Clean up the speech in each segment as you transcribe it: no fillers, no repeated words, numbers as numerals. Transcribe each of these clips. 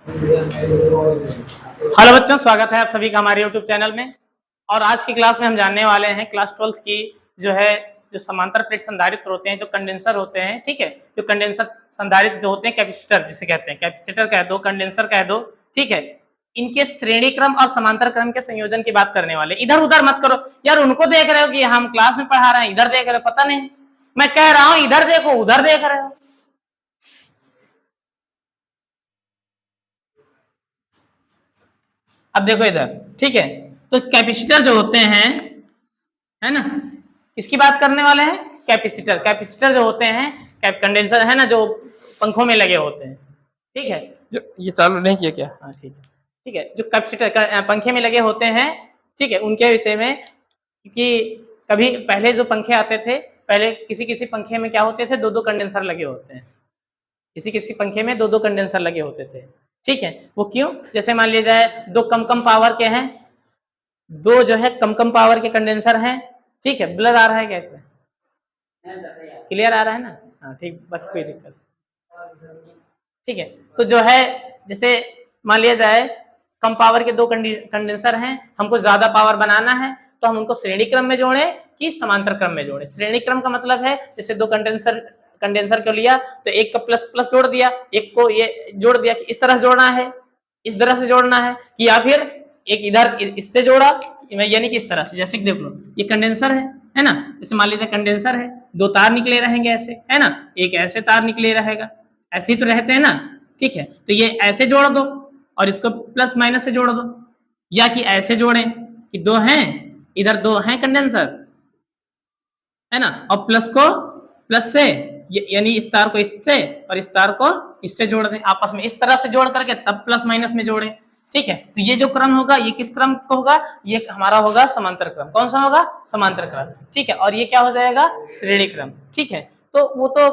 Hello बच्चों, स्वागत है आप सभी का हमारे यूट्यूब चैनल में। और आज की क्लास में हम जानने वाले हैं क्लास 12 की जो समांतर प्लेट संधारित्र होते हैं, जो कंडेंसर होते हैं, ठीक है। जो कंडेंसर संधारित्र जो होते हैं, कैपेसिटर जिसे कहते हैं, कैपेसिटर कह दो, कंडेंसर कह दो, ठीक है। इनके श्रेणी क्रम और समांतर क्रम के संयोजन की बात करने वाले। इधर उधर मत करो यार, उनको देख रहे हो कि हम क्लास में पढ़ा रहे हैं, इधर देख रहे हो, पता नहीं। मैं कह रहा हूं इधर देखो, उधर देख रहे हो। अब देखो इधर, ठीक है। तो कैपेसिटर जो होते हैं, है ना, किसकी बात करने वाले हैं? कैपेसिटर। कैपेसिटर जो होते हैं, कंडेंसर है ना, जो पंखों में लगे होते हैं, ठीक है। जो ये चालू नहीं किया क्या? हाँ ठीक है, ठीक है। जो कैपेसिटर पंखे में लगे होते हैं, ठीक है, उनके विषय में, क्योंकि कभी पहले जो पंखे आते थे, पहले किसी किसी पंखे में क्या होते थे, दो दो कंडेंसर लगे होते हैं। किसी किसी पंखे में दो दो कंडेंसर लगे होते थे, ठीक है। वो क्यों? जैसे मान लिया जाए दो कम कम पावर के हैं, दो जो है कम कम पावर के कंडेंसर हैं, ठीक है। ब्लर आ रहा है क्या इसमें? क्लियर आ रहा है ना? हाँ ठीक, बस कोई दिक्कत, ठीक है। तो जो है, जैसे मान लिया जाए कम पावर के दो कंडेंसर हैं, हमको ज्यादा पावर बनाना है, तो हम उनको श्रेणी क्रम में जोड़े कि समांतर क्रम में जोड़े। श्रेणी क्रम का मतलब है, जैसे दो कंडेंसर को लिया तो एक का प्लस प्लस जोड़ दिया, एक को ये जोड़ दिया कि इस तरह से जोड़ना है, इस तरह से जोड़ना है, कि या फिर एक इधर इससे जोड़ा, यानी कि इस तरह से। जैसे देख लो, ये कंडेंसर है ना, जैसे मान लीजिए कंडेंसर है, दो तार निकले रहेंगे ऐसे, है ना, एक ऐसे तार निकले रहेगा, ऐसे ही तो रहते हैं ना, ठीक है। तो ये ऐसे जोड़ दो और इसको प्लस माइनस से जोड़ दो, या कि ऐसे जोड़ें कि दो हैं, इधर दो हैं कंडेंसर, है ना, और प्लस को प्लस से, यानी इस तार को इससे और इस तार को इससे जोड़ दें आपस में, इस तरह से जोड़ करके तब प्लस माइनस में जोड़ें, ठीक है। तो ये जो क्रम होगा, ये किस क्रम को होगा? ये हमारा होगा समांतर क्रम। कौन सा होगा? समांतर क्रम, ठीक है। और ये क्या हो जाएगा? श्रेणी क्रम, ठीक है। तो वो तो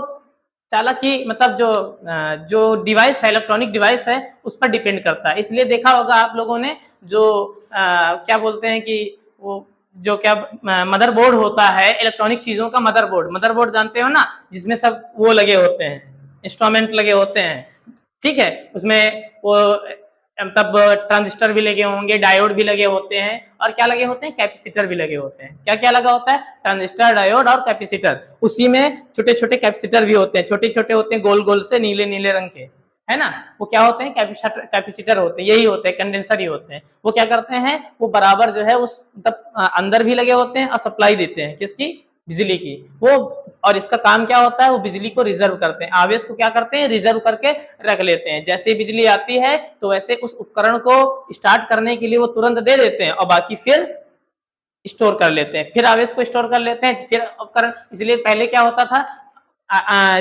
चालाकी, मतलब जो डिवाइस है, इलेक्ट्रॉनिक डिवाइस है, उस पर डिपेंड करता है। इसलिए देखा होगा आप लोगों ने, जो क्या बोलते हैं कि वो जो क्या मदरबोर्ड होता है, इलेक्ट्रॉनिक चीजों का मदरबोर्ड जानते हो ना, जिसमें सब वो लगे होते हैं, इंस्ट्रूमेंट लगे होते हैं, ठीक है। उसमें वो तब ट्रांजिस्टर भी लगे होंगे, डायोड भी लगे होते हैं, और क्या लगे होते हैं? कैपेसिटर भी लगे होते हैं। क्या क्या लगा होता है? ट्रांजिस्टर, डायोड और कैपेसिटर। उसी में छोटे छोटे कैपेसिटर भी होते हैं, छोटे छोटे होते हैं, गोल गोल से, नीले नीले रंग के, है ना। वो क्या होते हैं? कैपेसिटर होते हैं, यही होते हैं, कंडेंसर ही होते हैं। वो क्या करते हैं? वो बराबर जो है उस मतलब अंदर भी लगे होते हैं और सप्लाई देते हैं, किसकी? बिजली की। वो, और इसका काम क्या होता है? वो बिजली को रिजर्व करते हैं, आवेश को क्या करते हैं? रिजर्व करके रख लेते हैं। जैसे ही बिजली आती है तो वैसे उस उपकरण को स्टार्ट करने के लिए वो तुरंत दे देते हैं, और बाकी फिर स्टोर कर लेते हैं, फिर आवेश को स्टोर कर लेते हैं, फिर उपकरण। इसलिए पहले क्या होता था,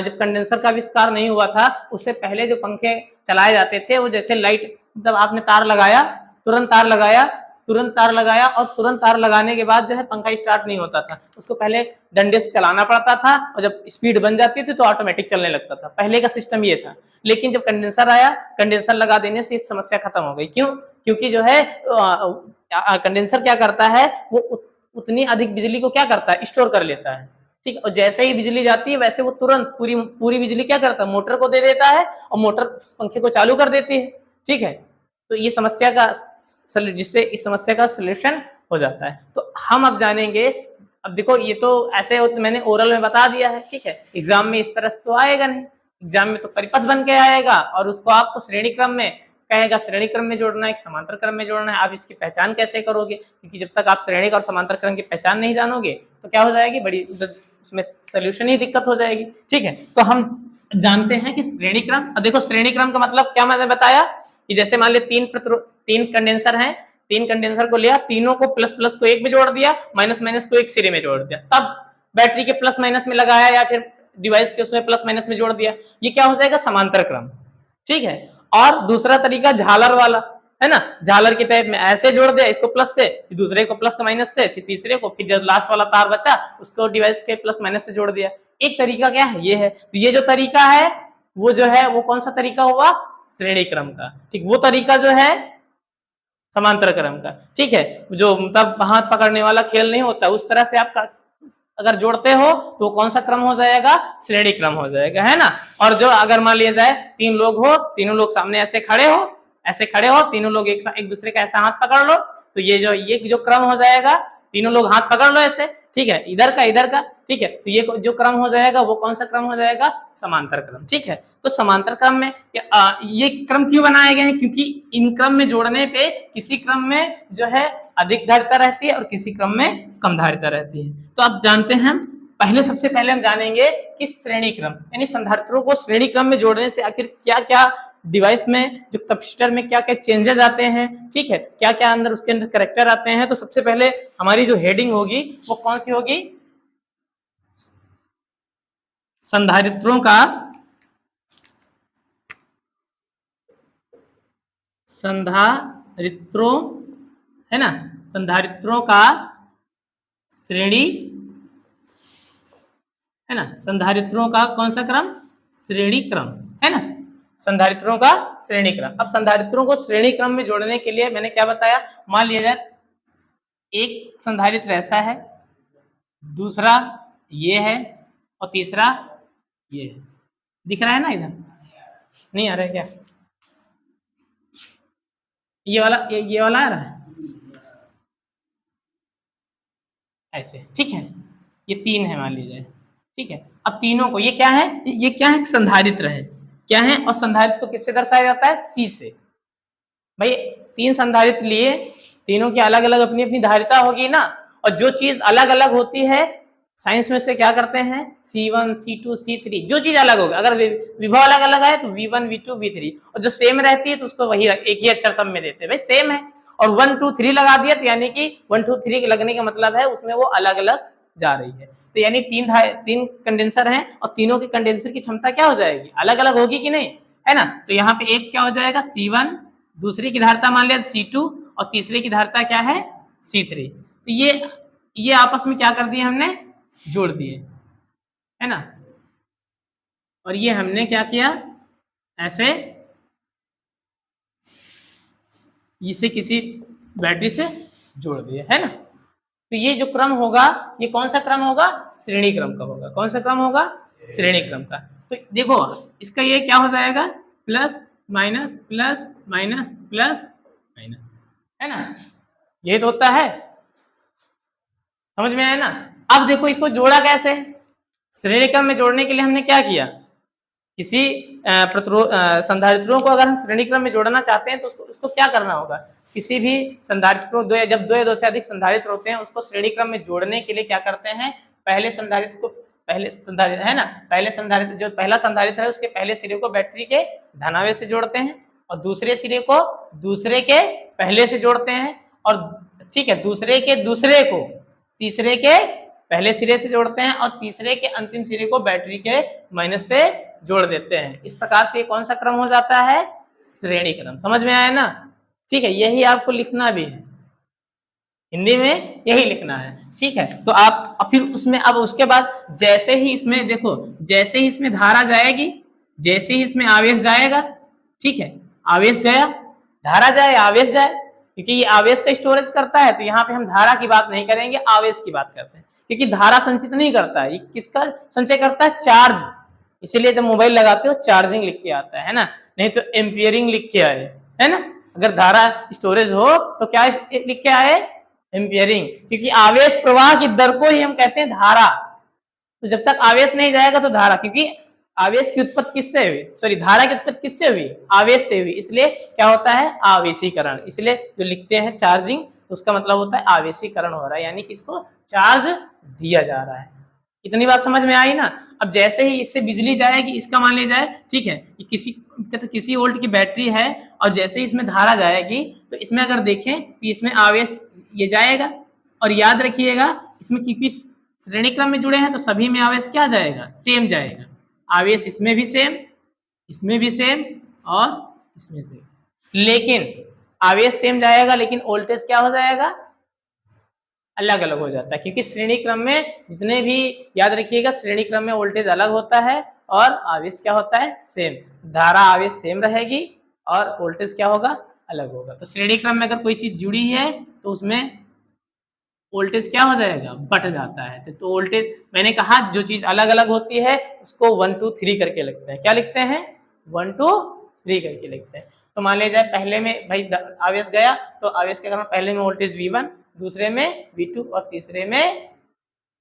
जब कंडेंसर का आविष्कार नहीं हुआ था, उससे पहले जो पंखे चलाए जाते थे, वो जैसे लाइट, मतलब आपने तार लगाया, तुरंत तार लगाया, तुरंत तार लगाया, और तुरंत तार लगाने के बाद जो है पंखा स्टार्ट नहीं होता था, उसको पहले डंडे से चलाना पड़ता था, और जब स्पीड बन जाती थी तो ऑटोमेटिक चलने लगता था। पहले का सिस्टम ये था। लेकिन जब कंडेंसर आया, कंडेंसर लगा देने से इस समस्या खत्म हो गई। क्यों? क्योंकि जो है कंडेंसर क्या करता है, वो उतनी अधिक बिजली को क्या करता है? स्टोर कर लेता है, ठीक है। और जैसे ही बिजली जाती है, वैसे वो तुरंत पूरी पूरी बिजली क्या करता है? मोटर को दे देता है, और मोटर पंखे को चालू कर देती है, ठीक है। तो ये समस्या का, जिससे इस समस्या का सोल्यूशन हो जाता है। तो हम अब जानेंगे। अब देखो, ये तो ऐसे मैंने ओरल में बता दिया है, ठीक है। एग्जाम में इस तरह से तो आएगा नहीं, एग्जाम में तो परिपथ बन के आएगा, और उसको आपको श्रेणी क्रम में कहेगा, श्रेणी क्रम में जोड़ना है, समांतर क्रम में जोड़ना है। आप इसकी पहचान कैसे करोगे? क्योंकि जब तक आप श्रेणी और समांतर क्रम की पहचान नहीं जानोगे, तो क्या हो जाएगी? बड़ी उसमें सोल्यूशन ही दिक्कत हो जाएगी, ठीक है। तो हम जानते हैं कि श्रेणी क्रम, अब देखो श्रेणी क्रम का मतलब क्या मैंने बताया, कि जैसे मान लीजिए तीन कंडेंसर हैं, तीन कंडेंसर को लिया, तीनों को प्लस प्लस को एक में जोड़ दिया, माइनस माइनस को एक सिरे में जोड़ दिया, तब बैटरी के प्लस माइनस में लगाया, या फिर डिवाइस के उसमें प्लस माइनस में जोड़ दिया, ये क्या हो जाएगा? समांतर क्रम, ठीक है। और दूसरा तरीका झालर वाला, है ना, झालर के टाइप में ऐसे जोड़ दिया, इसको प्लस से, फिर दूसरे को प्लस माइनस से, फिर तीसरे को, फिर जब लास्ट वाला तार बचा उसको डिवाइस के प्लस माइनस से जोड़ दिया। एक तरीका क्या है? ये है। तो ये जो तरीका है, वो जो है वो कौन सा तरीका हुआ? श्रेणी क्रम का, ठीक। वो तरीका जो है समांतर क्रम का, ठीक है। जो मतलब हाथ पकड़ने वाला खेल नहीं होता, उस तरह से आप अगर जोड़ते हो तो कौन सा क्रम हो जाएगा? श्रेणी क्रम हो जाएगा, है ना। और जो अगर मान लिया जाए तीन लोग हो, तीनों लोग सामने ऐसे खड़े हो, ऐसे खड़े हो, तीनों लोग एक दूसरे का ऐसा हाथ पकड़ लो, तो ये जो क्रम हो जाएगा, तीनों लोग हाथ पकड़ लो ऐसे, ठीक है, इधर का, ठीक है, तो ये जो क्रम हो जाएगा वो कौन सा क्रम हो जाएगा? समांतर क्रम, ठीक है। तो समांतर क्रम में ये क्रम क्यों बनाए गए हैं? क्योंकि इन क्रम में जोड़ने पे किसी क्रम में जो है अधिक धारिता रहती है और किसी क्रम में कम धारिता रहती है। तो आप जानते हैं, सबसे पहले हम जानेंगे कि श्रेणी क्रम, यानी संधारित्रों को श्रेणी क्रम में जोड़ने से आखिर क्या क्या डिवाइस में, जो कैपेसिटर में क्या क्या चेंजेस आते हैं, ठीक है, क्या क्या अंदर उसके अंदर कैरेक्टर आते हैं। तो सबसे पहले हमारी जो हेडिंग होगी वो कौन सी होगी? संधारित्रों का है ना, संधारित्रों का श्रेणी, है ना, संधारित्रों का कौन सा क्रम? श्रेणी क्रम, है ना, संधारित्रों का श्रेणी क्रम। अब संधारित्रों को श्रेणी क्रम में जोड़ने के लिए मैंने क्या बताया? मान लिया जाए एक संधारित्र ऐसा है, दूसरा ये है और तीसरा ये है। दिख रहा है ना? इधर नहीं आ रहा है क्या? ये वाला आ रहा है ऐसे, ठीक है, ये तीन है मान लीजिए, ठीक है। अब तीनों को, ये क्या है? ये क्या है? संधारित्र है, क्या है? और संधारित्र को किससे दर्शाया जाता है? सी से। भाई तीन संधारित्र लिए, तीनों की अलग अलग अपनी अपनी धारिता होगी ना, और जो चीज अलग अलग होती है साइंस में से क्या करते हैं? C1, C2, C3, जो चीज अलग होगा, अगर विभव अलग अलग है तो V1, V2, V3, और जो सेम रहती है तो उसको वही एक ही अक्षर सब में देते हैं, भाई सेम है। और 1, 2, 3 लगा दिया तो यानी कि 1, 2, 3 लगने का मतलब है उसमें वो अलग अलग जा रही है। तो यानी तीन कंडेंसर हैं और तीनों के कंडेंसर की क्षमता क्या हो जाएगी? अलग अलग होगी कि नहीं, है ना। तो यहाँ पे एक क्या हो जाएगा? C1, दूसरी की धारिता मान लिया C2 और तीसरे की धारिता क्या है? C3। तो ये आपस में क्या कर दिए हमने? जोड़ दिए, है ना। और ये हमने क्या किया? ऐसे इसे किसी बैटरी से जोड़ दिए, है ना। तो ये जो क्रम होगा, ये कौन सा क्रम होगा? श्रेणी क्रम का होगा। कौन सा क्रम होगा? श्रेणी क्रम का। तो देखो इसका ये क्या हो जाएगा? Plus minus plus minus plus minus, है ना। ये तो होता है, समझ में आया ना। अब देखो इसको जोड़ा कैसे? श्रेणी क्रम में जोड़ने के लिए हमने क्या किया? किसी संधारित्रों को अगर हम श्रेणी क्रम में जोड़ना चाहते हैं तो उसको क्या करना होगा? किसी भी संधारित्रों जब दो या दो से अधिक संधारित्र होते हैं उसको श्रेणी क्रम में जोड़ने के लिए क्या करते हैं? पहले संधारित्र है ना, पहले संधारित्र, जो पहला संधारित्र है उसके पहले सिरे को बैटरी के धनावेश से जोड़ते हैं और दूसरे सिरे को दूसरे के पहले से जोड़ते हैं, और ठीक है, दूसरे के दूसरे को तीसरे के पहले सिरे से जोड़ते हैं और तीसरे के अंतिम सिरे को बैटरी के माइनस से जोड़ देते हैं। इस प्रकार से ये कौन सा क्रम हो जाता है? श्रेणी क्रम। समझ में आया ना? ठीक है, यही आपको लिखना भी है, हिंदी में यही लिखना है, ठीक है। तो आप फिर उसमें, अब उसके बाद जैसे ही इसमें देखो, जैसे ही इसमें धारा जाएगी, जैसे ही इसमें आवेश जाएगा, ठीक है, आवेश गया, धारा जाए, आवेश जाए, क्योंकि ये आवेश का स्टोरेज करता है, तो यहाँ पे हम धारा की बात नहीं करेंगे, आवेश की बात करते हैं, क्योंकि धारा संचित नहीं करता है, ये किसका संचय करता है? चार्ज। इसीलिए जब मोबाइल लगाते हो चार्जिंग लिख के आता है ना, नहीं तो एम्पियरिंग लिख के आए, है ना। अगर धारा स्टोरेज हो तो क्या लिख के आए? एम्पियरिंग, क्योंकि आवेश प्रवाह की दर को ही हम कहते हैं धारा। तो जब तक आवेश नहीं जाएगा तो धारा, क्योंकि आवेश की उत्पत्ति किससे हुई? सॉरी, धारा की उत्पत्ति किससे हुई? आवेश से हुई, इसलिए क्या होता है? आवेशीकरण। इसलिए जो लिखते हैं चार्जिंग, तो उसका मतलब होता है आवेशीकरण हो रहा है, यानी कि इसको चार्ज दिया जा रहा है। इतनी बात समझ में आई ना। अब जैसे ही इससे बिजली जाएगी, इसका मान लिया जाए, ठीक है, किसी वोल्ट की बैटरी है और जैसे ही इसमें धारा जाएगी तो इसमें अगर देखें तो इसमें आवेश ये जाएगा, और याद रखिएगा इसमें क्योंकि श्रेणी क्रम में जुड़े हैं तो सभी में आवेश क्या जाएगा? सेम जाएगा। आवेश इसमें भी सेम, इसमें भी सेम और इसमें सेम, लेकिन आवेश सेम जाएगा लेकिन वोल्टेज क्या हो जाएगा? अलग अलग हो जाता है, क्योंकि श्रेणी क्रम में जितने भी, याद रखिएगा, श्रेणी क्रम में वोल्टेज अलग होता है और आवेश क्या होता है? सेम। धारा आवेश सेम रहेगी और वोल्टेज क्या होगा? अलग होगा। तो श्रेणी क्रम में अगर कोई चीज जुड़ी है तो उसमें वोल्टेज क्या हो जाएगा? बढ़ जाता है। तो वोल्टेज, मैंने कहा जो चीज अलग अलग होती है उसको 1, 2, 3 करके लिखते हैं। क्या लिखते हैं? 1, 2, 3 करके लिखते हैं। तो मान लिया जाए पहले में भाई आवेश गया तो आवेश के कारण पहले में वोल्टेज V1, दूसरे में V2 और तीसरे में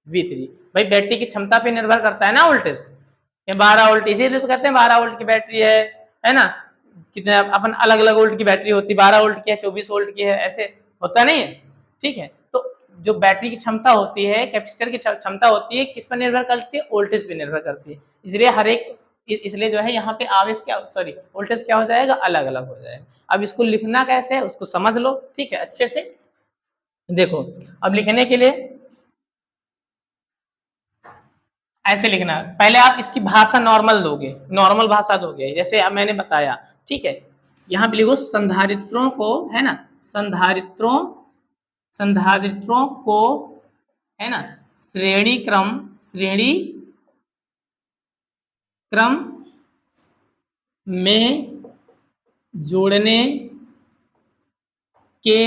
V3। भाई बैटरी की क्षमता पे निर्भर करता है ना वोल्टेज। ये 12 वोल्ट, इसीलिए तो कहते हैं 12 वोल्ट की बैटरी है ना। कितने अपन अलग अलग वोल्ट की बैटरी होती है, 12 वोल्ट की है, 24 वोल्ट की है, ऐसे होता नहीं है। ठीक है, तो जो बैटरी की क्षमता होती है, कैपेसिटर की क्षमता होती है, किस पर निर्भर करती है? वोल्टेज पे निर्भर करती है। इसलिए जो है यहाँ पे आवेश क्या, सॉरी वोल्टेज क्या हो जाएगा? अलग अलग हो जाएगा। अब इसको लिखना कैसे है उसको समझ लो, ठीक है, अच्छे से देखो। अब लिखने के लिए ऐसे लिखना, पहले आप इसकी भाषा नॉर्मल दोगे, नॉर्मल भाषा दोगे, जैसे अब मैंने बताया। ठीक है, यहाँ पे लिखो संधारित्रों को, है ना, संधारित्रों को, है ना, श्रेणी क्रम में जोड़ने के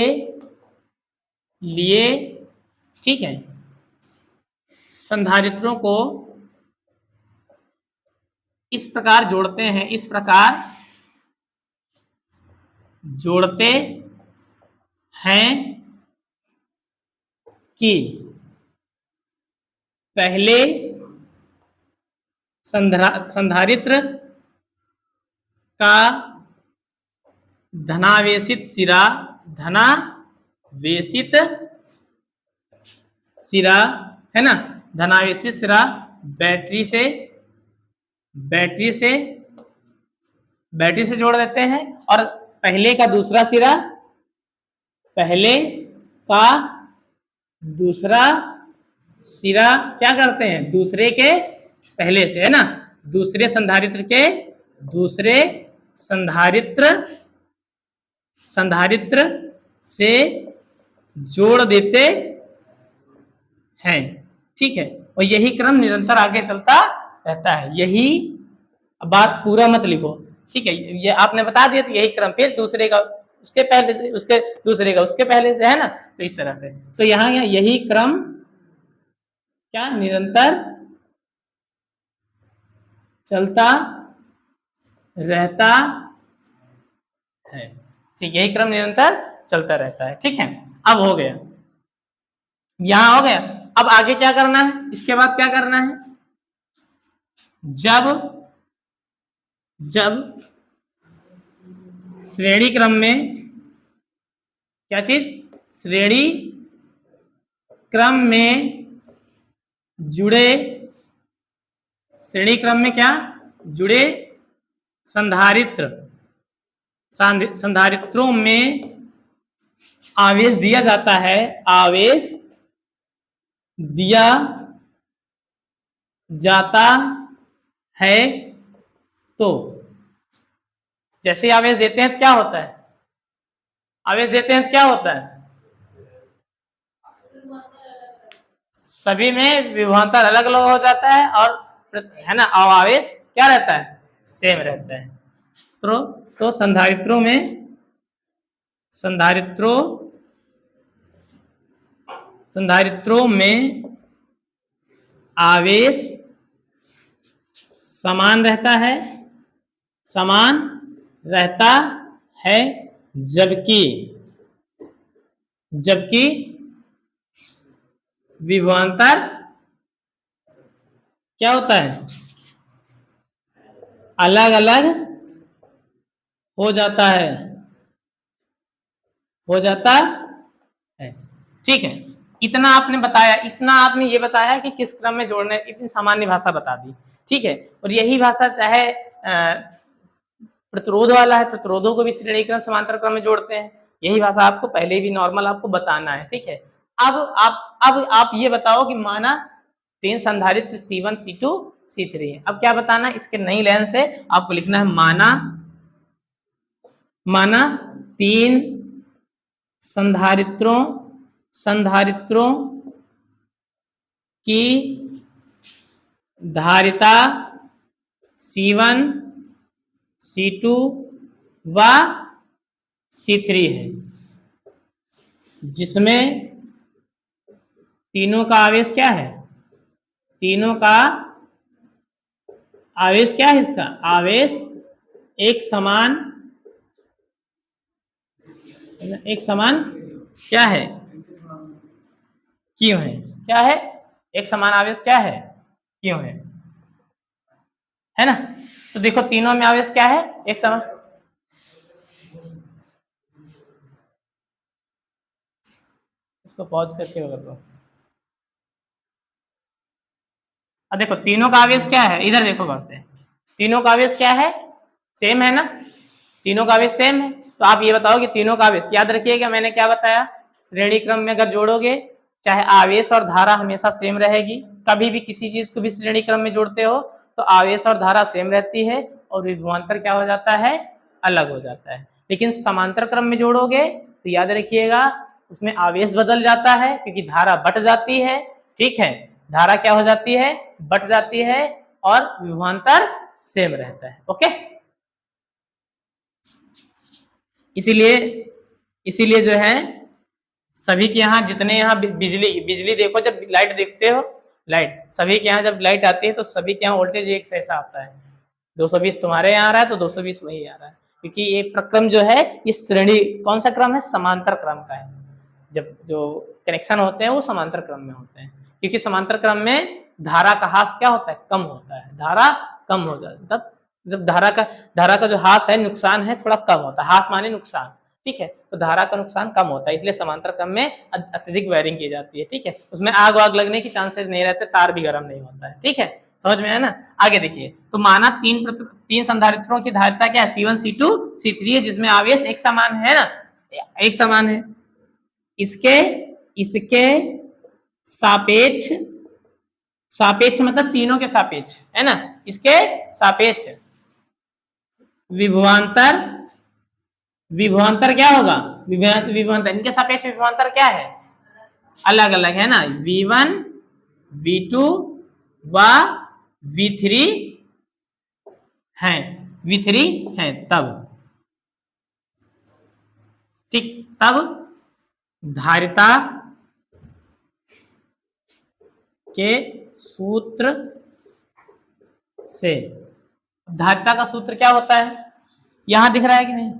लिए, ठीक है, संधारित्रों को इस प्रकार जोड़ते हैं, इस प्रकार जोड़ते हैं कि पहले संधारित्र का धनावेशित सिरा, है ना, धनावेशित सिरा बैटरी से जोड़ देते हैं, और पहले का दूसरा सिरा क्या करते हैं? दूसरे के पहले से, है ना, दूसरे संधारित्र से जोड़ देते हैं। ठीक है, और यही क्रम निरंतर आगे चलता रहता है। यही बात पूरा मत लिखो, ठीक है, ये आपने बता दिया तो यही क्रम, फिर दूसरे का उसके पहले से, उसके दूसरे का उसके पहले से, है ना, तो इस तरह से। तो यहाँ यही क्रम क्या निरंतर चलता रहता है। ठीक, यही क्रम निरंतर चलता रहता है। ठीक है, अब हो गया, यहां हो गया। अब आगे क्या करना है? इसके बाद क्या करना है? जब श्रेणी क्रम में, क्या चीज? श्रेणी क्रम में जुड़े, श्रेणी क्रम में क्या जुड़े? संधारित्रों में आवेश दिया जाता है, आवेश दिया जाता है। तो जैसे आवेश देते हैं तो क्या होता है? आवेश देते हैं तो क्या होता है? सभी में विभवांतर अलग अलग हो जाता है, और है ना, और आवेश क्या रहता है? सेम रहता है। तो संधारित्रों में आवेश समान रहता है, जबकि विभवांतर क्या होता है? अलग अलग हो जाता है। ठीक है, इतना आपने बताया, इतना आपने ये बताया कि किस क्रम में जोड़ने, इतनी सामान्य भाषा बता दी। ठीक है, और यही भाषा चाहे प्रतिरोध वाला है, प्रतिरोधों को भी श्रेणी क्रम समांतर क्रम में जोड़ते हैं। यही भाषा आपको पहले भी नॉर्मल आपको बताना है। ठीक है, अब आप ये बताओ कि माना 3 संधारित्र C1, C2, C3 है। अब क्या बताना? इसके नई लाइन से आपको लिखना है माना 3 संधारित्रों की धारिता C1, C2 व C3 है, जिसमें तीनों का आवेश क्या है? तीनों का आवेश क्या है? इसका आवेश एक समान एक समान क्या है, क्यों है, क्या है, एक समान आवेश क्या है, क्यों है ना। तो देखो तीनों में आवेश क्या है, एक समान। इसको पॉज करके कर दो। अब देखो तीनों का आवेश क्या है, इधर देखो गौर से, तीनों का आवेश क्या है, सेम है ना, तीनों का आवेश सेम है। तो आप ये बताओ कि तीनों का आवेश, याद रखिएगा मैंने क्या बताया, श्रेणी क्रम में अगर जोड़ोगे चाहे आवेश और धारा हमेशा सेम रहेगी, कभी भी किसी चीज को भी श्रेणी क्रम में जोड़ते हो तो आवेश और धारा सेम रहती है और विभवांतर क्या हो जाता है, अलग हो जाता है। लेकिन समांतर क्रम में जोड़ोगे तो याद रखिएगा उसमें आवेश बदल जाता है क्योंकि धारा बट जाती है, ठीक है, धारा क्या हो जाती है, बट जाती है और विभवांतर सेम रहता है। ओके, इसीलिए इसीलिए जो है सभी के यहाँ जितने यहाँ बिजली देखो, जब लाइट देखते हो, लाइट सभी के यहाँ जब लाइट आती है तो सभी के यहाँ वोल्टेज एक जैसा आता है, 220 तुम्हारे यहाँ आ रहा है तो 220 वही आ रहा है, क्योंकि ये प्रक्रम जो है ये श्रेणी कौन सा क्रम है, समांतर क्रम का है। जब जो कनेक्शन होते हैं वो समांतर क्रम में होते हैं, क्योंकि समांतर क्रम में धारा का हास क्या होता है, कम होता है, धारा कम हो जाता है, तब जब धारा का जो हास है, नुकसान है, थोड़ा कम होता है, हास माने नुकसान, ठीक है, तो धारा का नुकसान कम होता है, इसलिए समांतर क्रम में अत्यधिक वायरिंग की जाती है, ठीक है, उसमें आग वाग लगने की चांसेस नहीं रहते, तार भी गर्म नहीं होता है, ठीक है, समझ में है ना। आगे देखिए, तो माना तीन संधारित्रों की धारिता क्या है, C1 C2 C3 है, जिसमें आवेश एक समान है ना, एक समान है, इसके इसके सापेक्ष, सापेक्ष मतलब तीनों के सापेक्ष है ना, इसके सापेक्ष विभवांतर, विभवांतर क्या होगा, विभवांतर इनके सापेक्ष विभवांतर क्या है, अलग अलग है ना, V1 V2 व V3 है, V3 है तब, ठीक, तब धारिता के सूत्र से, धारिता का सूत्र क्या होता है, यहां दिख रहा है कि नहीं,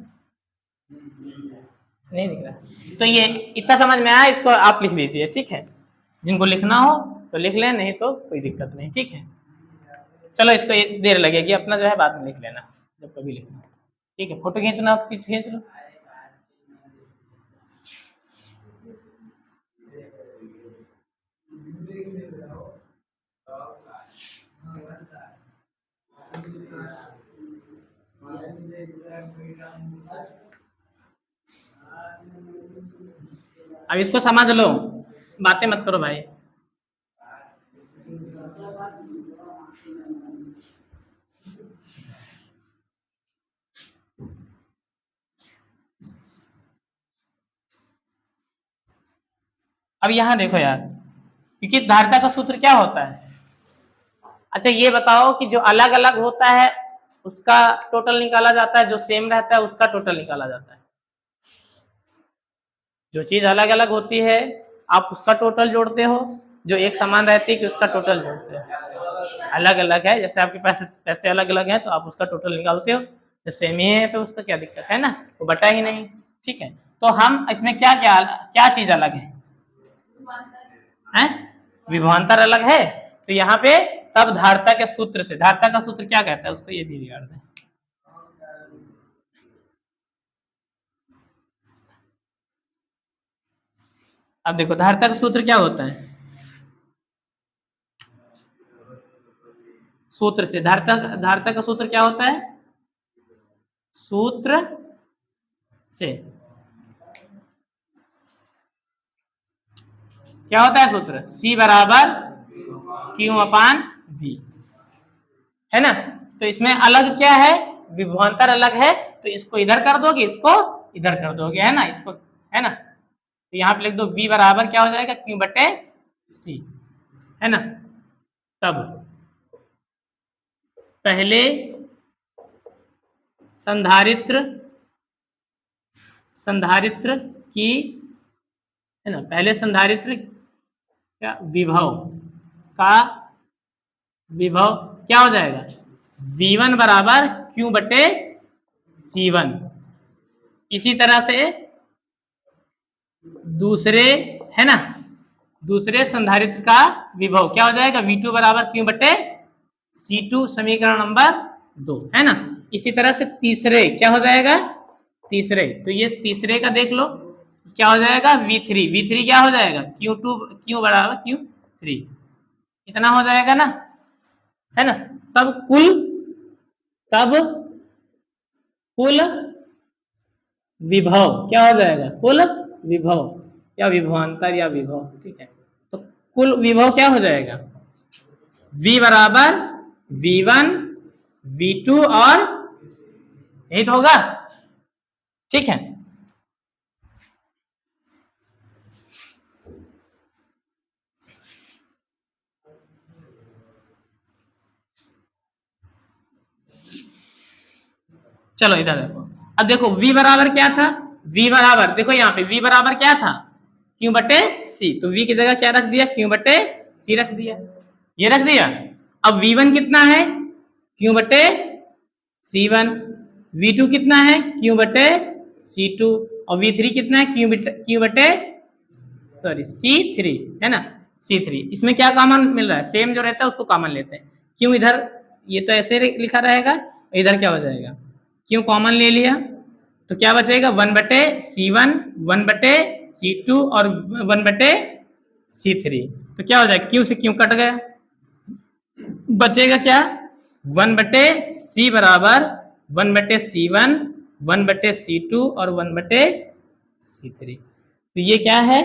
नहीं दिख रहा, तो ये इतना समझ में आया, इसको आप लिख लीजिए, ठीक है, जिनको लिखना हो तो लिख लें, नहीं तो कोई दिक्कत नहीं, ठीक है, चलो इसको देर लगेगी, अपना जो है बाद में लिख लेना जब कभी लिखना, ठीक है, फोटो खींचना हो तो खींच लो। अब इसको समझ लो, बातें मत करो भाई। अब यहां देखो यार, क्योंकि धारिता का सूत्र क्या होता है, अच्छा ये बताओ कि जो अलग अलग होता है उसका टोटल निकाला जाता है, जो सेम रहता है उसका टोटल निकाला जाता है, जो चीज अलग अलग होती है आप उसका टोटल जोड़ते हो, जो एक समान रहती है कि उसका टोटल जोड़ते हो, अलग अलग है, जैसे आपके पास पैसे अलग अलग हैं तो आप उसका टोटल निकालते हो, जब सेम ही है तो उसका क्या दिक्कत है ना, वो बटा ही नहीं, ठीक है, तो हम इसमें क्या क्या क्या चीज अलग है, विभवांतर अलग है, तो यहाँ पे तब धारिता के सूत्र से, धारिता का सूत्र क्या कहता है उसको ये भी बिगाड़ दें, अब देखो धारिता का सूत्र क्या होता है, सूत्र से, धारिता का सूत्र क्या होता है, सूत्र से क्या होता है सूत्र, C बराबर Q/V, है ना, तो इसमें अलग क्या है, विभवांतर अलग है, तो इसको इधर कर दोगे, इसको इधर कर दोगे, है ना, इसको, है ना, तो यहाँ पे लिख दो V बराबर क्या हो जाएगा, Q/C, है ना, तब पहले संधारित्र की, है ना, पहले संधारित्र क्या विभव क्या हो जाएगा, V1 बराबर Q/C1, इसी तरह से दूसरे, है ना, दूसरे संधारित्र का विभव क्या हो जाएगा, V2 बराबर Q बटे C2, समीकरण नंबर 2, है ना। इसी तरह से तीसरे क्या हो जाएगा, तीसरे, तो ये तीसरे का देख लो क्या हो जाएगा, V3 क्या हो जाएगा, Q बराबर Q3, इतना हो जाएगा ना, है ना। तब कुल विभव क्या हो जाएगा, कुल विभव या विभवांतर या विभव, ठीक है। तो कुल विभव क्या हो जाएगा, V बराबर V1 V2 और यही तो होगा, ठीक है। चलो इधर देखो, अब देखो V बराबर क्या था, V बराबर देखो यहाँ पे V बराबर क्या था, Q बटे C, तो V की जगह क्या रख दिया, Q बटे C रख दिया, ये रख दिया। अब V1 कितना है, Q बटे C1, V2 कितना है, Q बटे C2, और V3 कितना है, Q बटे सॉरी C3, है ना, C3। इसमें क्या कॉमन मिल रहा है, सेम जो रहता है उसको कॉमन लेते हैं। क्यों इधर ये तो ऐसे लिखा रहेगा, इधर क्या हो जाएगा, क्यों कॉमन ले लिया, तो क्या बचेगा, 1 बटे C1, 1 बटे C2 और 1 बटे C3, तो क्या हो जाएगा, Q से Q कट गया, बचेगा क्या, 1 बटे C बराबर 1 बटे C1, 1 बटे C2 और 1 बटे C3, तो ये क्या है,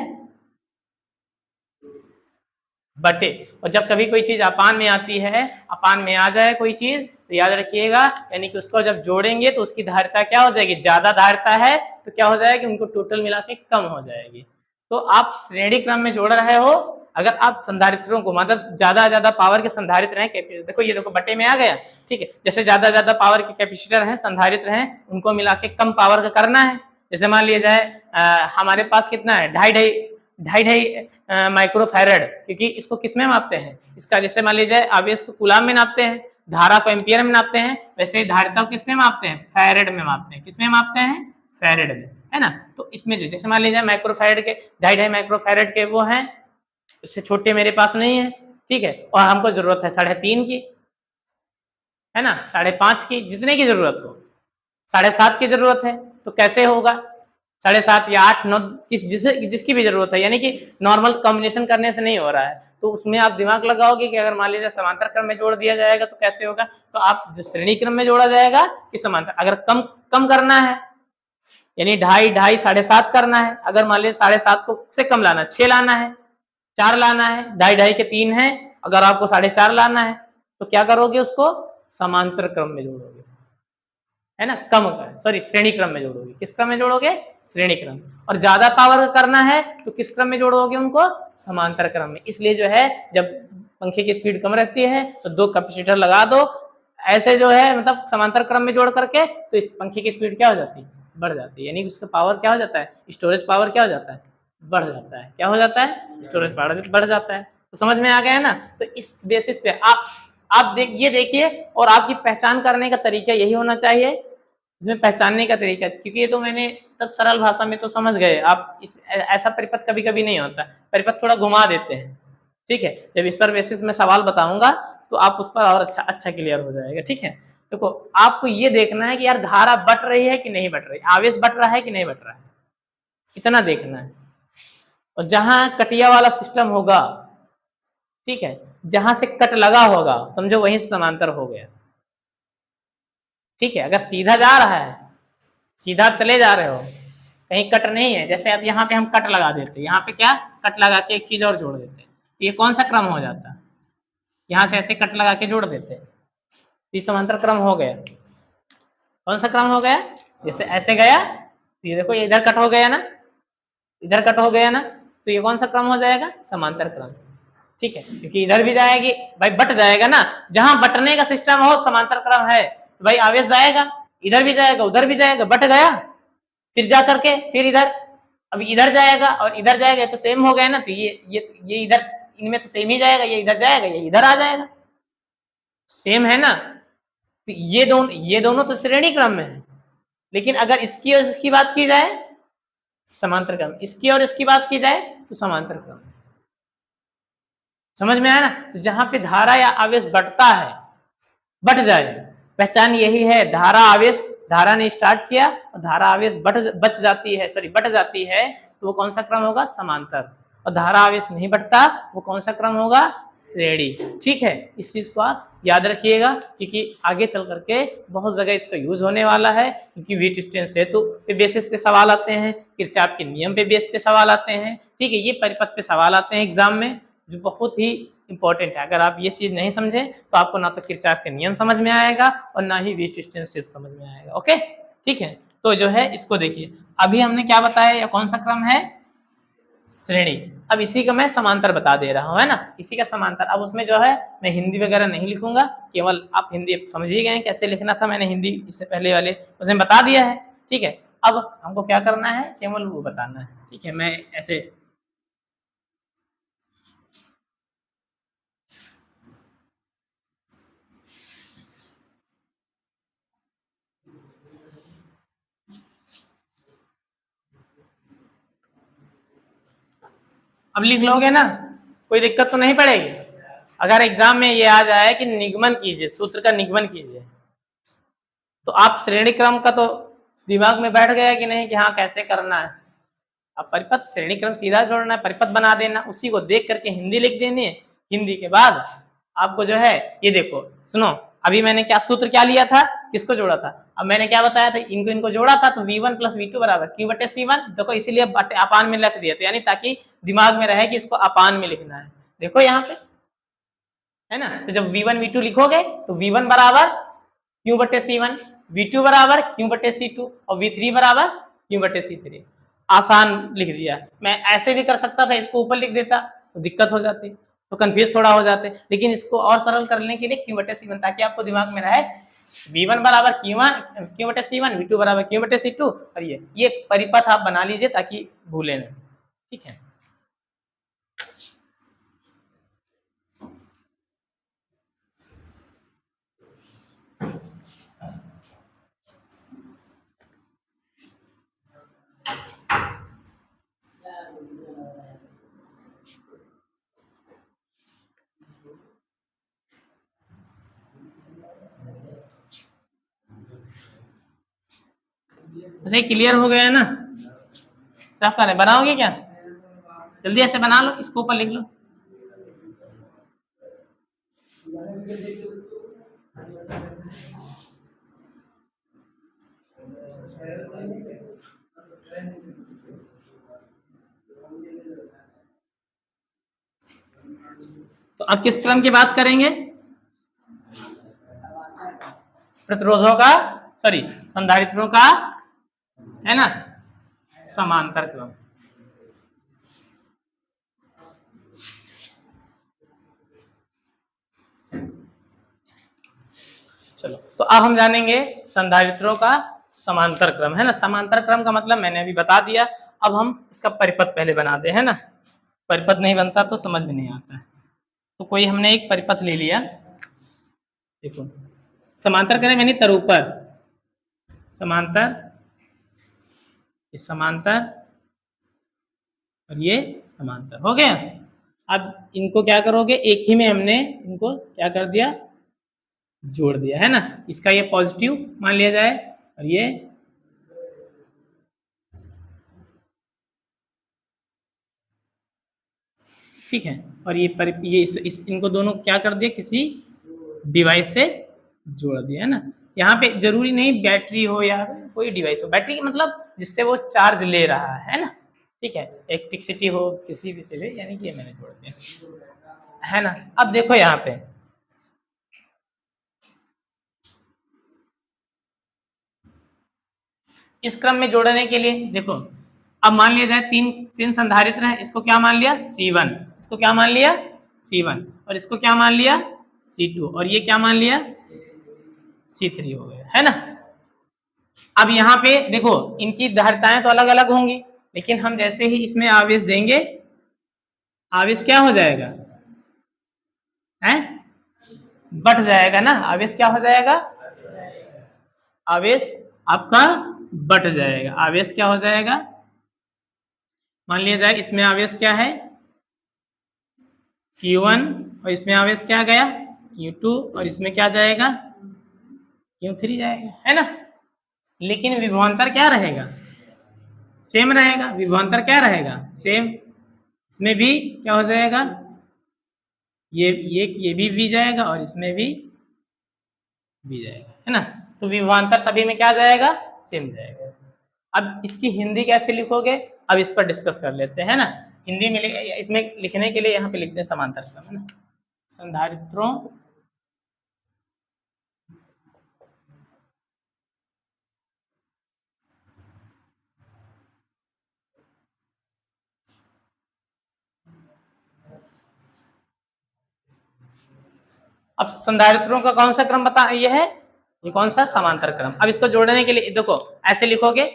बटे। और जब कभी कोई चीज अपान में आती है, अपान में आ जाए कोई चीज, तो याद रखिएगा, यानी कि उसको जब जोड़ेंगे तो उसकी धारिता क्या हो जाएगी, ज्यादा धारिता है तो क्या हो जाएगी, उनको टोटल मिला के कम हो जाएगी। तो आप श्रेणी क्रम में जोड़ रहे हो, अगर आप संधारित्रों को मतलब ज्यादा पावर के संधारित्र हैं, देखो ये देखो बटे में आ गया, ठीक है। जैसे ज्यादा पावर के कैपेसिटर हैं, संधारित्र हैं, उनको मिला के कम पावर का करना है। जैसे मान लिया जाए हमारे पास कितना है, ढाई माइक्रोफैरड, क्योंकि इसको किस में मापते हैं, इसका जैसे मान लीजिए आवेश को कूलाम में नापते हैं, धारा को एम्पियर में नापते हैं, वैसे ही धारिता को किस में मापते हैं, फैरड में मापते हैं, किस में मापते हैं, फैरड में, है ना। तो इसमें जैसे मान लीजिए माइक्रोफैरड के ढाई माइक्रोफैरड के वो हैं, उससे छोटे मेरे पास नहीं है, ठीक है, और हमको जरूरत है 3.5 की, है ना, 5.5 की, जितने की जरूरत हो, 7.5 की जरूरत है, तो कैसे होगा, 7.5 या 8 9 जिसकी भी जरूरत है, यानी कि नॉर्मल कॉम्बिनेशन करने से नहीं हो रहा है, तो उसमें आप दिमाग लगाओगे कि अगर मान लीजिए समांतर क्रम में जोड़ दिया जाएगा तो कैसे होगा, तो आप जो श्रेणी क्रम में जोड़ा जाएगा कि समांतर, अगर कम करना है यानी 2.5 7.5 करना है, अगर मान लीजिए 7.5 को से कम लाना है, 6 लाना है, 4 लाना है, 2.5 के 3 है, अगर आपको 4.5 लाना है तो क्या करोगे, उसको समांतर क्रम में जोड़ोगे, है ना, श्रेणी क्रम में जोड़ोगे, किस क्रम में जोड़ोगे, श्रेणी क्रम। और ज्यादा पावर करना है तो किस क्रम में जोड़ोगे उनको, समांतर क्रम में। इसलिए जो है जब पंखे की स्पीड कम रहती है तो 2 कैपेसिटर लगा दो, ऐसे जो है मतलब समांतर क्रम में जोड़ करके, तो इस पंखे की स्पीड क्या हो जाती है, बढ़ जाती है, यानी उसका पावर क्या हो जाता है, स्टोरेज पावर क्या हो जाता है, बढ़ जाता है, क्या हो जाता है, स्टोरेज पावर बढ़ जाता है। तो समझ में आ गया है ना। तो इस बेसिस पे आप ये देखिए, और आपकी पहचान करने का तरीका यही होना चाहिए, इसमें पहचानने का तरीका, क्योंकि ये तो मैंने तब सरल भाषा में तो समझ गए आप, ऐसा परिपथ कभी कभी नहीं होता, परिपथ थोड़ा घुमा देते हैं, ठीक है। जब इस पर बेसिस में सवाल बताऊंगा तो आप उस पर और अच्छा क्लियर हो जाएगा, ठीक है। देखो आपको ये देखना है कि यार धारा बढ़ रही है कि नहीं बढ़ रही, आवेश बढ़ रहा है कि नहीं बढ़ रहा है, इतना देखना है। और जहां कटिया वाला सिस्टम होगा, ठीक है, जहां से कट लगा होगा समझो वहीं से समांतर हो गया, ठीक है। अगर सीधा जा रहा है, सीधा चले जा रहे हो, कहीं कट नहीं है, जैसे अब यहाँ पे हम कट लगा देते, यहाँ पे क्या कट लगा के एक चीज और जोड़ देते, तो ये कौन सा क्रम हो जाता, यहाँ से ऐसे कट लगा के जोड़ देते, तो ये समांतर क्रम हो गया। कौन सा क्रम हो गया, जैसे ऐसे गया, तो ये देखो ये इधर कट हो गया ना, इधर कट हो गया ना, तो ये कौन सा क्रम हो जाएगा, समांतर क्रम, ठीक है। क्योंकि इधर भी जाएगी भाई, बट जाएगा ना, जहां बटने का सिस्टम हो समांतर क्रम है, तो भाई आवेश जाएगा, इधर भी जाएगा उधर भी जाएगा, बट गया, फिर जा करके फिर इधर, अब इधर जाएगा और इधर जाएगा, तो सेम हो गया ना, तो ये इधर, इनमें तो सेम ही जाएगा, ये इधर जाएगा ये इधर आ जाएगा, सेम है ना। तो ये दोनों तो श्रेणी क्रम में है, लेकिन अगर इसकी और इसकी बात की जाए समांतर क्रम। इसकी और इसकी बात की जाए तो समांतर क्रम। समझ में आया ना? तो जहां पे धारा या आवेश बढ़ता है, बढ़ जाए, पहचान यही है। धारा आवेश, धारा ने स्टार्ट किया और धारा आवेश बच जाती है, सॉरी बढ़ जाती है, तो वो कौन सा क्रम होगा? समांतर। और धारा आवेश नहीं बढ़ता, वो कौन सा क्रम होगा? श्रेणी। ठीक है, इस चीज को आप याद रखिएगा, क्योंकि आगे चल करके बहुत जगह इसका यूज होने वाला है। क्योंकि वीट स्टोन्स हेतु पे बेसिस पे सवाल आते हैं, किरचॉफ के नियम पे बेस पे सवाल आते हैं। ठीक है, ये परिपथ पे सवाल आते हैं एग्जाम में, जो बहुत ही इंपॉर्टेंट है। अगर आप ये चीज नहीं समझे तो आपको ना तो किरचॉफ के नियम समझ में आएगा और ना ही वीट स्टोन्स समझ में आएगा। ओके, ठीक है। तो जो है इसको देखिए, अभी हमने क्या बताया, या कौन सा क्रम है? श्रेणी। अब इसी का मैं समांतर बता दे रहा हूँ, है ना, इसी का समांतर। अब उसमें जो है मैं हिंदी वगैरह नहीं लिखूंगा, केवल आप हिंदी समझ ही गए कैसे लिखना था। मैंने हिंदी इससे पहले वाले उसमें बता दिया है। ठीक है, अब हमको क्या करना है? केवल वो बताना है। ठीक है, मैं ऐसे अब लिख लोगे ना, कोई दिक्कत तो नहीं पड़ेगी। अगर एग्जाम में ये आ जाए कि निगमन कीजिए, सूत्र का निगमन कीजिए, तो आप श्रेणी क्रम का तो दिमाग में बैठ गया कि नहीं, कि हाँ कैसे करना है। अब परिपथ श्रेणी क्रम सीधा जोड़ना है, परिपथ बना देना, उसी को देख करके हिंदी लिख देनी है। हिंदी के बाद आपको जो है ये देखो, सुनो, अभी मैंने क्या सूत्र क्या लिया था, किसको जोड़ा था? अब मैंने क्या बताया था, इनको जोड़ा था, तो v1 + v2 बराबर q/c1। देखो इसीलिए अपान में लिख दिया था, यानी ताकि दिमाग में रहे कि इसको अपान में लिखना है। देखो यहाँ पे है ना, तो जब v1 v2 लिखोगे तो v1 बराबर q/c1, v2 बराबर q/c2 और v3 बराबर q/c3। आसान लिख दिया। मैं ऐसे भी कर सकता था, इसको ऊपर लिख देता तो दिक्कत हो जाती, तो कंफ्यूज थोड़ा हो जाते, लेकिन इसको और सरल करने के लिए q/c1, ताकि आपको दिमाग में रहे v1 बराबर q/c1, v2 बराबर q/c2। और ये परिपथ आप बना लीजिए ताकि भूले नहीं। ठीक है, ऐसे क्लियर हो गया ना? रफ करें, बनाओगे क्या? जल्दी ऐसे बना लो, इसको ऊपर लिख लो। तो अब किस क्रम की बात करेंगे? प्रतिरोधों का, सॉरी संधारित्रों का, है ना, समांतर क्रम। चलो, तो अब हम जानेंगे संधारित्रों का समांतर क्रम, है ना। समांतर क्रम का मतलब मैंने अभी बता दिया। अब हम इसका परिपथ पहले बना दे, है ना। परिपथ नहीं बनता तो समझ में नहीं आता है। तो कोई हमने एक परिपथ ले लिया, देखो समांतर करें मैंने तरूपर, समांतर, ये समांतर और ये समांतर हो गया। अब इनको क्या करोगे, एक ही में हमने इनको क्या कर दिया, जोड़ दिया, है ना। इसका ये पॉजिटिव मान लिया जाए और ये ठीक है, और ये इनको दोनों क्या कर दिया, किसी डिवाइस से जोड़ दिया, है ना। यहाँ पे जरूरी नहीं बैटरी हो या कोई डिवाइस हो, बैटरी मतलब जिससे वो चार्ज ले रहा है ना। ठीक है, इलेक्ट्रिसिटी हो किसी भी से, यानी कि ये मैंने जोड़ दिया, है ना। अब देखो यहाँ पे इस क्रम में जोड़ने के लिए देखो, अब मान लिया जाए तीन संधारित्र हैं, इसको क्या मान लिया, C1, इसको क्या मान लिया, C1, और इसको क्या मान लिया, C2, और ये क्या मान लिया, C3 हो गया, है ना। अब यहाँ पे देखो इनकी धारिताएं तो अलग अलग होंगी, लेकिन हम जैसे ही इसमें आवेश देंगे, आवेश क्या हो जाएगा, है, बढ़ जाएगा ना। आवेश क्या हो जाएगा, आवेश आपका बढ़ जाएगा। आवेश क्या हो जाएगा, मान लिया जाए इसमें आवेश क्या है Q1 और इसमें आवेश क्या गया Q2 और इसमें क्या जाएगा Q3 जाएगा, है ना। लेकिन विभवांतर क्या रहेगा, सेम रहेगा। विभवांतर क्या रहेगा, सेम। इसमें भी क्या हो जाएगा, ये भी V जाएगा और इसमें भी V जाएगा, है ना। तो विभवांतर सभी में क्या जाएगा, सेम जाएगा। अब इसकी हिंदी कैसे लिखोगे, अब इस पर डिस्कस कर लेते हैं ना। हिंदी में इसमें लिखने के लिए यहाँ पे लिखते हैं समांतर क्रम, है ना। संधारित्रों अब संधारित्रों का कौन सा क्रम बता, ये है, ये कौन सा, समांतर क्रम। अब इसको जोड़ने के लिए देखो ऐसे लिखोगे,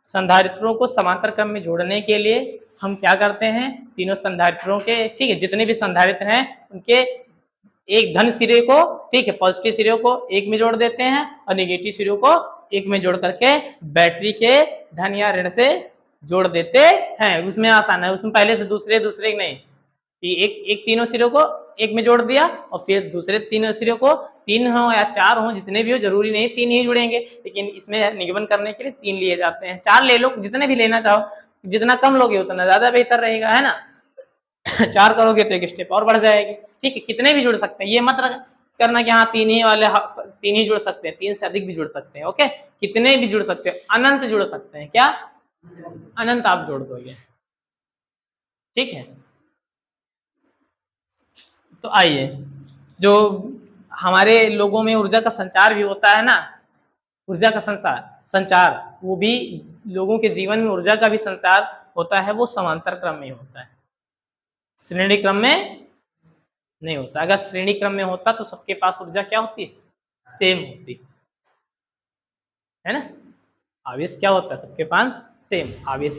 संधारित्रों को समांतर क्रम में जोड़ने के लिए हम क्या करते हैं, तीनों संधारित्रों के, ठीक है, जितने भी संधारित्र हैं उनके एक धन सिरे को, ठीक है, पॉजिटिव सिरे को एक में जोड़ देते हैं और नेगेटिव सिरे को एक में जोड़ करके बैटरी के धन या ऋण से जोड़ देते हैं। उसमें आसान है, उसमें पहले से दूसरे दूसरे नहीं, एक तीनों सिरों को एक में जोड़ दिया और फिर दूसरे तीनों सिरों को, तीन हो या चार हो, जितने भी हो, जरूरी नहीं तीन ही जुड़ेंगे, लेकिन इसमें निगमन करने के लिए तीन लिए जाते हैं। चार ले लो, जितने भी लेना चाहो, जितना कम लोगे उतना ज्यादा बेहतर रहेगा, है ना। चार करोगे तो एक स्टेप और बढ़ जाएगी, ठीक है। कितने भी जुड़ सकते हैं, ये मत करना कि हाँ तीन ही वाले तीन ही जुड़ सकते हैं, तीन से अधिक भी जुड़ सकते हैं, ओके। कितने भी जुड़ सकते हैं, अनंत जुड़ सकते हैं, क्या अनंत आप जोड़ दोगे, ठीक है। तो आइए, जो हमारे लोगों में ऊर्जा का संचार भी होता है ना, ऊर्जा का संचार वो भी लोगों के जीवन में ऊर्जा का भी संचार होता है, वो समांतर क्रम में होता है, श्रेणी क्रम में नहीं होता। अगर श्रेणी क्रम में होता तो सबके पास ऊर्जा क्या होती है, सेम होती है ना। आवेश क्या होता है, सबके पास सेम। आवेश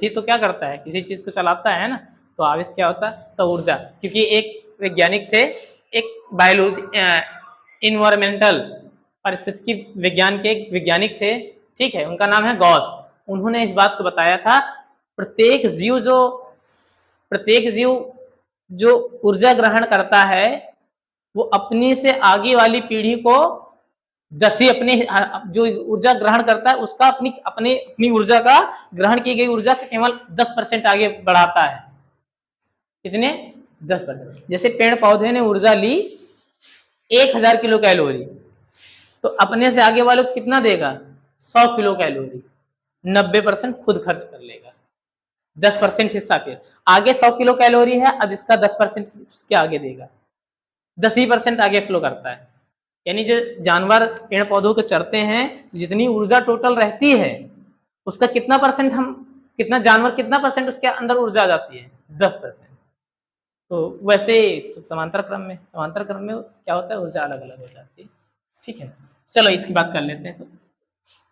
ही तो क्या करता है, किसी चीज को चलाता है ना। तो आवेश क्या होता है, तो ऊर्जा। क्योंकि एक वैज्ञानिक थे, एक बायोलॉजी इन्वायरमेंटल पारिस्थितिकी विज्ञान के एक वैज्ञानिक थे, ठीक है, उनका नाम है गॉस। उन्होंने इस बात को बताया था, प्रत्येक जीव जो ऊर्जा ग्रहण करता है वो अपनी से आगे वाली पीढ़ी को 10 ही अपनी जो ऊर्जा ग्रहण करता है उसका अपनी ऊर्जा का ग्रहण की गई ऊर्जा का केवल 10% आगे बढ़ाता है। कितने, 10%। जैसे पेड़ पौधे ने ऊर्जा ली 1000 किलो कैलोरी, तो अपने से आगे वालों को कितना देगा, 100 किलो कैलोरी। 90% खुद खर्च कर लेगा, 10% हिस्सा फिर आगे 100 किलो कैलोरी है, अब इसका 10% उसके आगे देगा, 10% आगे फ्लो करता है। यानी जो जानवर पेड़ पौधों को चरते हैं, जितनी ऊर्जा टोटल रहती है उसका कितना परसेंट उसके अंदर ऊर्जा आ जाती है, 10%। तो वैसे समांतर क्रम में क्या होता है, ऊर्जा अलग अलग हो जाती है, ठीक है। चलो इसकी बात कर लेते हैं। तो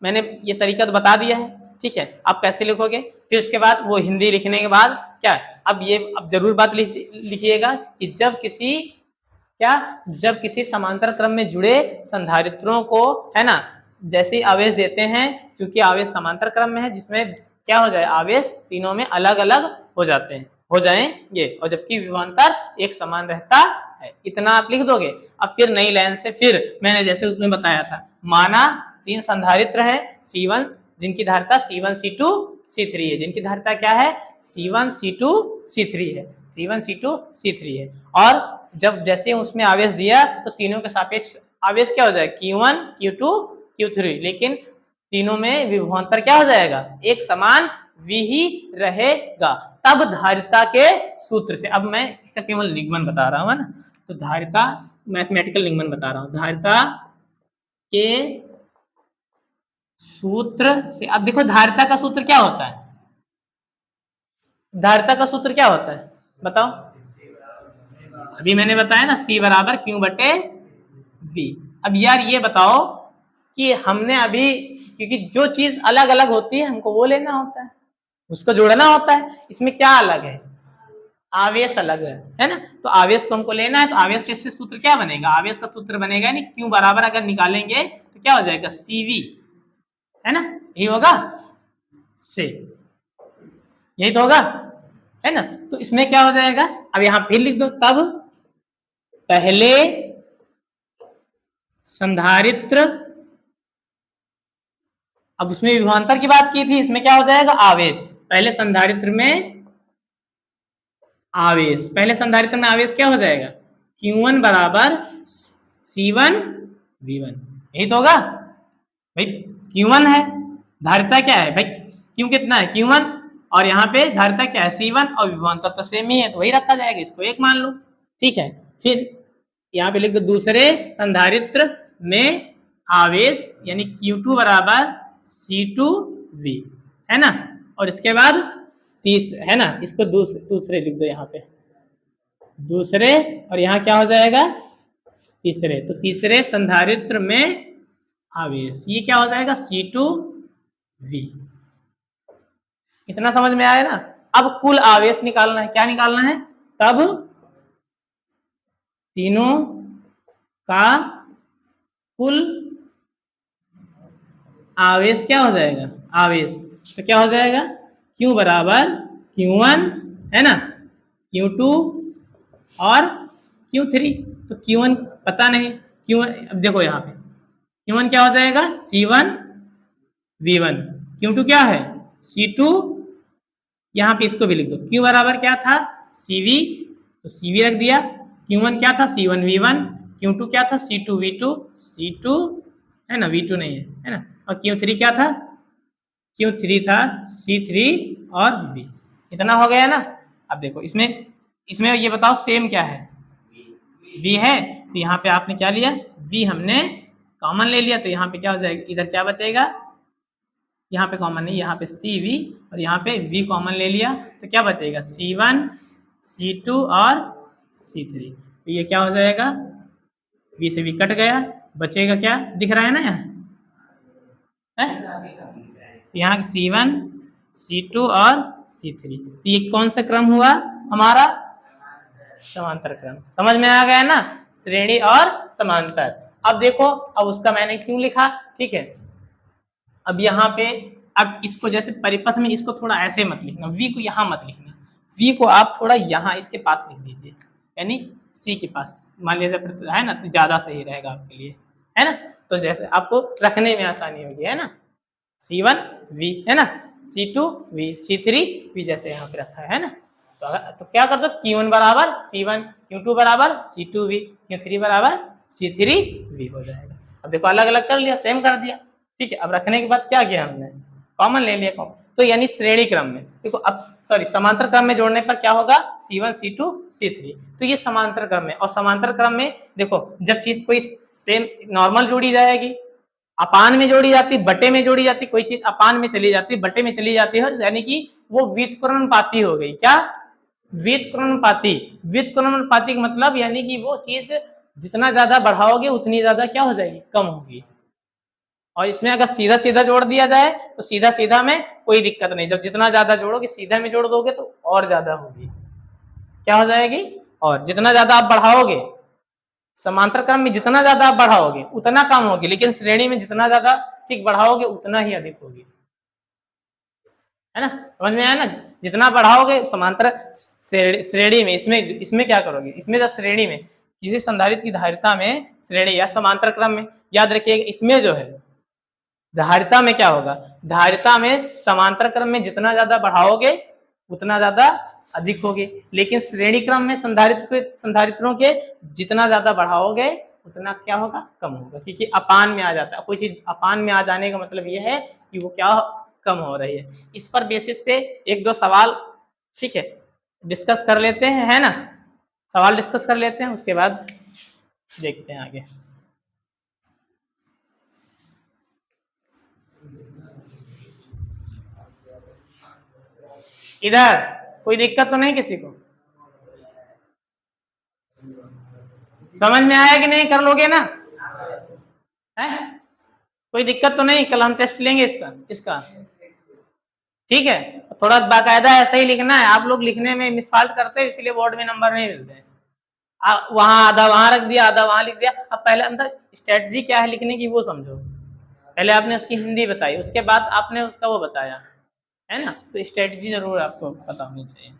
मैंने ये तरीका तो बता दिया है, ठीक है। आप कैसे लिखोगे, फिर उसके बाद वो हिंदी लिखने के बाद क्या, अब जरूर बात लिखिएगा कि जब किसी समांतर क्रम में जुड़े संधारित्रों को, है ना, जैसे ही आवेश देते हैं, क्योंकि आवेश समांतर क्रम में है, जिसमें क्या हो जाए, आवेश तीनों में अलग अलग हो जाएंगे, और जबकि विभवांतर एक समान रहता है। इतना आप लिख दोगे। अब फिर नई लाइन से, फिर मैंने जैसे उसमें बताया था, माना 3 संधारित्र है C1, जिनकी धारिता C1 C2 C3 है, जिनकी धारिता क्या है, C1 C2 C3 है, C1 C2 C3 है। और जब जैसे उसमें आवेश दिया तो तीनों के सापेक्ष आवेश क्या हो जाएगा, Q1 Q2 Q3, लेकिन तीनों में विभवांतर क्या हो जाएगा, एक समान V ही रहेगा। तब धारिता के सूत्र से, अब मैं इसका केवल निगमन बता रहा हूं, है ना। तो धारिता, मैथमेटिकल निगमन बता रहा हूं, धारिता के सूत्र से। अब देखो धारिता का सूत्र क्या होता है, धारिता का सूत्र क्या होता है बताओ। अभी मैंने बताया ना, C बराबर Q बटे V। अब यार ये बताओ कि हमने अभी, क्योंकि जो चीज अलग अलग होती है हमको वो लेना होता है, उसको जोड़ना होता है। इसमें क्या अलग है, आवेश अलग है ना। तो आवेश को हमको लेना है, तो आवेश के सूत्र क्या बनेगा, आवेश का सूत्र बनेगा नहीं, Q बराबर अगर निकालेंगे तो क्या हो जाएगा, CV, है ना, यही होगा से। यही तो होगा, है ना। तो इसमें क्या हो जाएगा, अब यहां फिर लिख दो, तब पहले संधारित्र, अब उसमें विभवांतर की बात की थी, इसमें क्या हो जाएगा, आवेश। पहले संधारित्र में आवेश, पहले संधारित्र में आवेश क्या हो जाएगा, Q1 बराबर C1 V1, यही तो होगा भाई। Q1 है, धारिता क्या है भाई, Q कितना है Q1, और यहाँ पे धारिता क्या है C1, और विभवांतर तो सेम ही है, तो वही रखा जाएगा, इसको एक मान लो, ठीक है। फिर यहाँ पे लिख दो, दूसरे संधारित्र में आवेश यानी Q2 बराबर C2V, है ना। और इसके बाद तीस, है ना, इसको दूसरे लिख दो यहाँ पे, दूसरे, और यहाँ क्या हो जाएगा तीसरे, तो तीसरे संधारित्र में आवेश, ये क्या हो जाएगा C2V। इतना समझ में आया ना। अब कुल आवेश निकालना है, क्या निकालना है, तब तीनों का कुल आवेश क्या हो जाएगा, आवेश, तो क्या हो जाएगा Q बराबर Q1, है ना, Q2 और Q3। तो Q1 पता नहीं, Q1 अब देखो यहाँ पे Q1 क्या हो जाएगा C1 V1, Q2 क्या है C2, यहाँ पे इसको भी लिख दो, Q बराबर क्या था CV, तो CV रख दिया, Q1 क्या था C1 V1, Q2 क्या था C2 V2, C2 है ना, V2 नहीं है ना, और Q3 क्या था, Q3 था C3 और V। इतना हो गया ना। अब देखो इसमें इसमें ये बताओ सेम क्या है, V है, तो यहाँ पे आपने क्या लिया, V हमने कॉमन ले लिया, तो यहाँ पे क्या हो जाएगा, इधर क्या बचेगा, यहाँ पे कॉमन नहीं, यहाँ पे CV और यहाँ पे V कॉमन ले लिया, तो क्या बचेगा C1 C2 और C3, तो ये क्या हो जाएगा, V से V कट गया, बचेगा क्या, दिख रहा है ना यहाँ C1 C2 और C3, तो ये कौन सा क्रम हुआ हमारा, समांतर क्रम। समझ में आ गया ना, श्रेणी और समांतर। अब देखो, अब उसका मैंने क्यों लिखा, ठीक है। अब यहाँ पे, अब इसको जैसे परिपथ में इसको थोड़ा ऐसे मत लिखना, V को यहाँ मत लिखना, V को आप थोड़ा यहाँ इसके पास लिख दीजिए, यानी C के पास मान लीजिए, है ना, तो ज्यादा सही रहेगा आपके लिए, है ना। तो जैसे आपको रखने में आसानी होगी, है ना, C1 V, है ना, C2 V, C3 V, जैसे यहाँ पे रखा है ना। तो क्या कर दो, Q1 बराबर C1, Q2 बराबर C2V, Q3 बराबर C3V हो जाएगा। अब देखो अलग अलग कर लिया, सेम कर दिया, ठीक है। अब रखने के बाद क्या किया हमने, कॉमन ले लिया, कॉमन, तो यानी श्रेणी क्रम में देखो, अब सॉरी समांतर क्रम में जोड़ने पर क्या होगा C1 C2 C3, तो ये समांतर क्रम में, और समांतर क्रम में देखो जब चीज कोई सेम नॉर्मल जोड़ी जाएगी, अपान में जोड़ी जाती, बटे में जोड़ी जाती, कोई चीज अपान में चली जाती, बटे में चली जाती है, यानी कि वो व्युत्क्रमणपाती हो गई, क्या व्युत्क्रमणपाती। व्युत्क्रमणपाती का मतलब यानी कि वो चीज जितना ज्यादा बढ़ाओगे उतनी ज्यादा क्या हो जाएगी, कम होगी। और इसमें अगर सीधा सीधा जोड़ दिया जाए तो सीधा सीधा में कोई दिक्कत नहीं, जब जितना ज्यादा जोड़ोगे, सीधा में जोड़ दोगे तो और ज्यादा होगी, क्या हो जाएगी, और जितना ज्यादा आप बढ़ाओगे, समांतर क्रम में जितना ज्यादा आप बढ़ाओगे उतना कम होगी, लेकिन श्रेणी में जितना ज्यादा ठीक बढ़ाओगे उतना ही अधिक होगी, है ना। समझ में आया ना, जितना बढ़ाओगे समांतर श्रेणी में, इसमें क्या करोगे, इसमें जब श्रेणी में किसी संधारित्र की धारिता में श्रेणी या समांतर क्रम में, याद रखिएगा इसमें जो है धारिता में क्या होगा, धारिता में समांतर क्रम में जितना ज्यादा बढ़ाओगे उतना ज्यादा अधिक होगी, लेकिन श्रेणी क्रम में संधारित्रों के जितना ज्यादा बढ़ाओगे उतना क्या होगा, कम होगा, क्योंकि अपान में आ जाता है। कोई चीज अपान में आ जाने का मतलब यह है कि वो क्या कम हो रही है। इस पर बेसिस पे एक दो सवाल, ठीक है, डिस्कस कर लेते हैं, है ना, सवाल डिस्कस कर लेते हैं, उसके बाद देखते हैं आगे। इधर कोई दिक्कत तो नहीं किसी को, समझ में आया कि नहीं, कर लोगे ना, है कोई दिक्कत तो नहीं, कल हम टेस्ट लेंगे इसका ठीक है। थोड़ा बाकायदा ऐसा ही लिखना है, आप लोग लिखने में मिसफॉल्ट करते हैं इसलिए बोर्ड में नंबर नहीं मिलते, वहां आधा वहां रख दिया, आधा वहां लिख दिया। अब पहले अंदर स्ट्रेटजी क्या है लिखने की वो समझो, पहले आपने उसकी हिंदी बताई, उसके बाद आपने उसका वो बताया, है ना। तो स्ट्रेटजी जरूर आपको पता होनी चाहिए।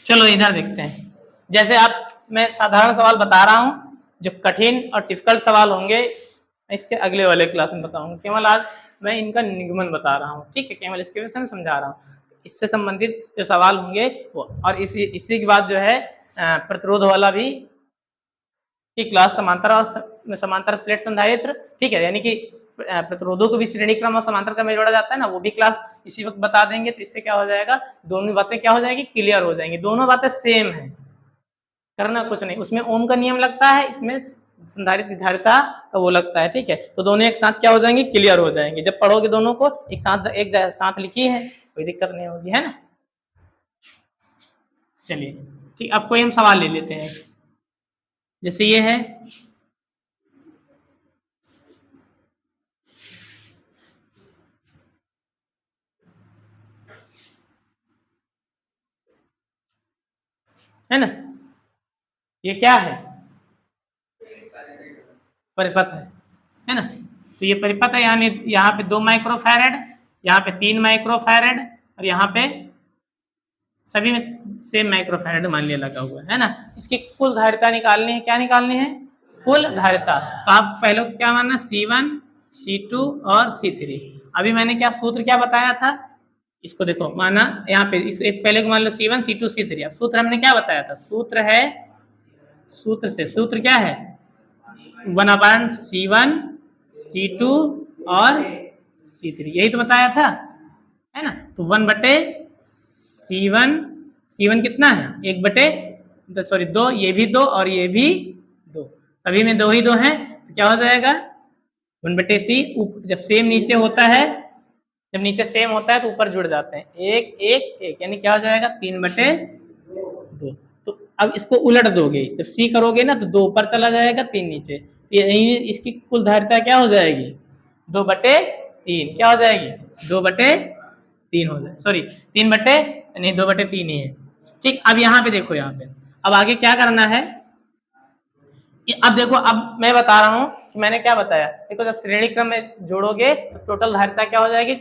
चलो इधर देखते हैं। जैसे आप, मैं साधारण सवाल बता रहा हूँ, जो कठिन और टिपिकल सवाल होंगे इसके अगले वाले क्लास में बताऊंगा। केवल आज मैं इनका निगमन बता रहा हूँ, ठीक है, केवल इसके विषय में समझा रहा हूँ। इससे संबंधित जो सवाल होंगे वो, और इसी के बाद जो है प्रतिरोध वाला भी की क्लास समांतर प्लेट संधारित्र, ठीक है, यानी कि प्रतिरोधों को भी श्रेणी क्रम और समांतर क्रम में जोड़ा जाता है ना, वो भी क्लास इसी वक्त बता देंगे। तो इससे क्या हो जाएगा, दोनों बातें क्या हो जाएगी, क्लियर हो जाएंगी। दोनों बातें सेम है, करना कुछ नहीं। उसमें ओम का नियम लगता है, इसमें संधारित्र की धारिता का वो लगता है, ठीक है। तो दोनों एक साथ क्या हो जाएंगे, क्लियर हो जाएंगे। जब पढ़ोगे दोनों को एक साथ लिखी है, कोई दिक्कत नहीं होगी, है ना। चलिए ठीक, अब कोई हम सवाल ले लेते हैं। जैसे ये है ना, ये क्या है, परिपथ है ना। तो ये परिपथ है, यानी यहाँ पे 2 माइक्रोफैरेड, यहाँ पे 3 माइक्रोफैरेड, और यहाँ पे सभी में सेम माइक्रोफैरेड मान लिया लगा हुआ है ना। इसकी कुल धारिता निकालनी है। क्या निकालनी है, कुल धारिता। तो आप पहले क्या मानना, C1, C2 और C3। अभी मैंने क्या सूत्र क्या बताया था, इसको देखो, माना यहाँ पे इस एक पहले को मान लो C1, C2, C3। अब सूत्र हमने क्या बताया था, सूत्र क्या है, 1/C1, C2 और C3, यही तो बताया था, है ना। तो 1/C1 कितना है, 2, ये भी 2 और ये भी 2, सभी में 2 ही 2 हैं। तो क्या हो जाएगा, 1/C, जब सेम नीचे होता है, जब नीचे सेम होता है तो ऊपर जुड़ जाते हैं, 1 1 1, यानी क्या हो जाएगा, 3/2। तो अब इसको उलट दोगे, जब C करोगे ना तो 2 ऊपर चला जाएगा, 3 नीचे। यही इसकी कुल धारिता क्या हो जाएगी, 2/3। क्या हो जाएगी, 2/3 हो जाए, सॉरी 2/3 ही है, ठीक। अब यहाँ पे देखो, यहाँ पे अब आगे क्या करना है, अब देखो, अब मैं बता रहा हूँ कि मैंने क्या बताया। देखो, जब श्रेणी क्रम में जोड़ोगे तो टोटल धारिता क्या हो जाएगी,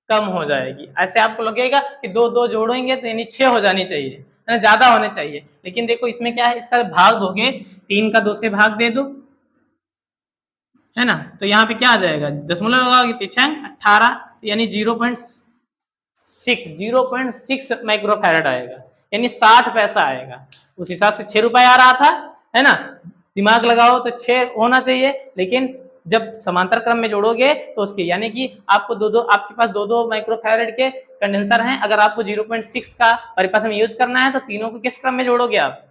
कम हो जाएगी। ऐसे आपको लगेगा कि 2 जोड़ेंगे तो यानी 6 हो जानी चाहिए, है ना, ज्यादा होने चाहिए। लेकिन देखो इसमें क्या है, इसका भाग दोगे, 3 का 2 से भाग दे दो, है ना। तो यहाँ पे क्या आ जाएगा, दशमलव लगाओगे 18, यानी 0.6 माइक्रोफैरेड आएगा, यानी 60 पैसा आएगा। उस हिसाब से 6 रुपए आ रहा था, है ना। दिमाग लगाओ तो 6 होना चाहिए, लेकिन जब समांतर क्रम में जोड़ोगे तो उसके, यानी कि आपको आपके पास 2 माइक्रोफैरेड के कंडेंसर हैं। अगर आपको 0.6 का परिपथ में यूज करना है तो तीनों को किस क्रम में जोड़ोगे, आप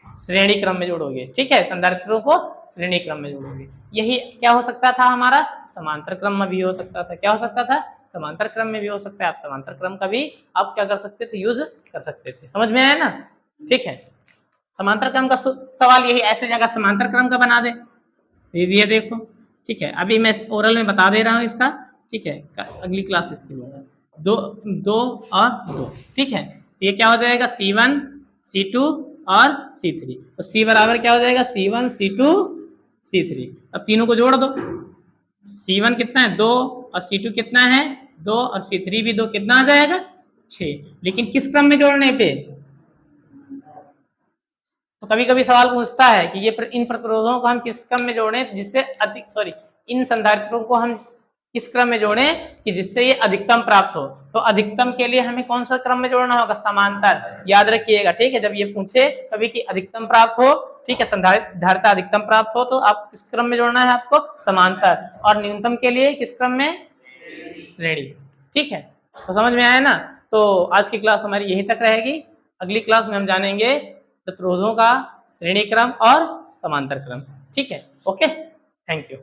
श्रेणी क्रम में जोड़ोगे, ठीक है, संधारित्रों को श्रेणी क्रम में जोड़ोगे। यही क्या हो सकता था हमारा, समांतर क्रम में भी हो सकता था। क्या हो सकता था, समांतर क्रम में भी हो सकता है। आप समांतर क्रम का भी आप क्या कर सकते थे, यूज कर सकते थे। समझ में आया ना, ठीक है। समांतर क्रम का सवाल यही ऐसे जगह समांतर क्रम का बना दे, ये देखो, ठीक है। अभी मैं ओरल में बता दे रहा हूँ इसका, ठीक है, अगली क्लास इसके लिए 2 और 2, ठीक है। ये क्या हो जाएगा, C1, C2 और C3। तो C बराबर क्या हो जाएगा, C1, C2, C3। अब तीनों को जोड़ दो, C1 कितना है, 2, और C2 कितना है, 2, और C3 भी 2, कितना आ जाएगा, 6। लेकिन किस क्रम में जोड़ने पे, तो कभी कभी सवाल पूछता है कि ये इन प्रतिरोधों को हम किस क्रम में जोड़ें जिससे इन संधारित्रों को हम किस क्रम में जोड़ें कि जिससे ये अधिकतम प्राप्त हो। तो अधिकतम के लिए हमें कौन सा क्रम में जोड़ना होगा, समांतर। याद रखिएगा, ठीक है। जब ये पूछे कभी कि अधिकतम प्राप्त हो, ठीक है, संधारिता अधिकतम प्राप्त हो, तो आप किस क्रम में जोड़ना है, आपको समांतर। और न्यूनतम के लिए किस क्रम में, श्रेणी, ठीक है। तो समझ में आया ना। तो आज की क्लास हमारी यहीं तक रहेगी। अगली क्लास में हम जानेंगे प्रतिरोधों का श्रेणी क्रम और समांतर क्रम, ठीक है। Okay, thank you.